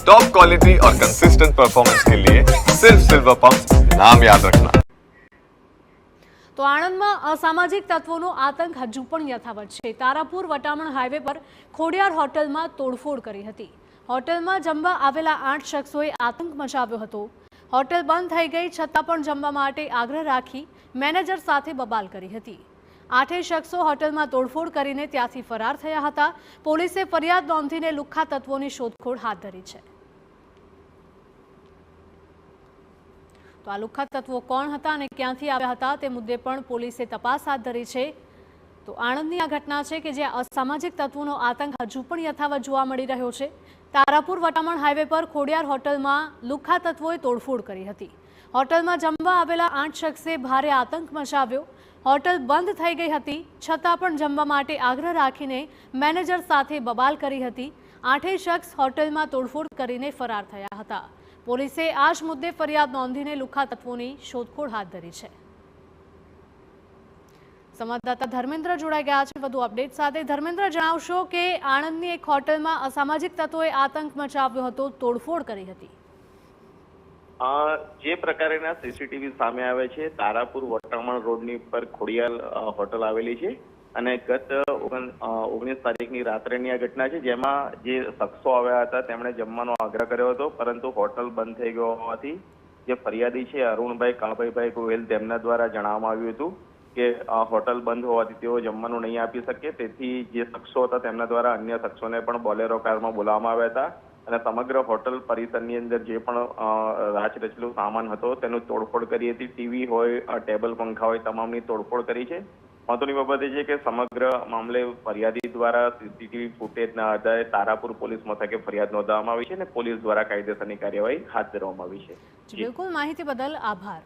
Top quality और consistent performance के लिए सिर्फ सिल्वर पंप नाम याद रखना। તો આણંદમાં અસામાજિક તત્વોનો આતંક હજુ પણ યથાવત છે। તારાપુર વટામણ હાઈવે પર ખોડિયાર હોટલમાં તોડફોડ કરી હતી। હોટલમાં જમવા આવેલા 8 શખ્સોએ આતંક મચાવ્યો હતો। હોટલ બંધ થઈ ગઈ છતાં પણ જમવા માટે આગ્રહ રાખી મેનેજર સાથે બબાલ કરી હતી। 8 શખ્સો હોટલમાં તોડફોડ કરીને ત્યાંથી ફરાર થયા હતા। પોલીસે ફરિયાદ નોંધીને લુખ્ખા તત્વોની શોધખોળ હાથ ધરી છે। તો આ લુખ્ખા તત્વો કોણ હતા અને ક્યાંથી આવ્યા હતા તે મુદ્દે પણ પોલીસે તપાસ હાથ ધરી છે। તો આણંદની આ ઘટના છે કે જ્યાં અસામાજિક તત્વોનો આતંક હજુ પણ યથાવત જોવા મળી રહ્યો છે। તારાપુર વટામણ હાઈવે પર ખોડિયાર હોટલમાં લુખ્ખા તત્વોએ તોડફોડ કરી હતી। હોટલમાં જમવા આવેલા 8 શખ્સે ભારે આતંક મચાવ્યો। હોટલ બંધ થઈ ગઈ હતી છતાં પણ જમવા માટે આગ્રહ રાખીને મેનેજર સાથે બબાલ કરી હતી। 8 શખ્સ હોટલમાં તોડફોડ કરીને ફરાર થયા હતા। પોલીસે આ જ મુદ્દે ફરિયાદ નોંધીને લુખ્ખા તત્વોની શોધખોળ હાથ ધરી છે। સંવાદદાતા ધર્મેન્દ્ર જોડાઈ ગયા છે વધુ અપડેટ સાથે। ધર્મેન્દ્ર, જણાવશો કે આણંદની એક હોટલમાં અસામાજિક તત્વોએ આતંક મચાવ્યો હતો, તોડફોડ કરી હતી। જે પ્રકારના સીસીટીવી સામે આવે છે, તારાપુર વટામણ રોડની પર ખોડિયાર હોટલ આવેલી છે અને ગત 19 તારીખની રાત્રેની આ ઘટના છે, જેમાં જે શખ્સો આવ્યા હતા તેમણે જમવાનો આગ્રહ કર્યો હતો, પરંતુ હોટલ બંધ થઈ ગયો હોવાથી જે ફરિયાદી છે અરુણભાઈ કાળભાઈ ગોહિલ તેમના દ્વારા જણાવવામાં આવ્યું હતું કે હોટલ બંધ હોવાથી તેઓ જમવાનું નહીં આપી શકે। તેથી જે શખ્સો હતા તેમના દ્વારા અન્ય શખ્સોને પણ બોલેરો કારમાં બોલાવવામાં આવ્યા હતા અને સમગ્ર હોટલ પરિસરની અંદર જે પણ રાચ રચેલું સામાન હતો તેનું તોડફોડ કરી હતી। ટીવી હોય, ટેબલ પંખા હોય, તમામની તોડફોડ કરી છે। મહત્વની બાબત એ છે કે સમગ્ર મામલે ફરિયાદી દ્વારા સીસીટીવી ફૂટેજના આધારે તારાપુર પોલીસ મથકે ફરિયાદ નોંધવામાં આવી છે અને પોલીસ દ્વારા કાયદેસરની કાર્યવાહી હાથ ધરવામાં આવી છે। બિલકુલ, માહિતી બદલ આભાર।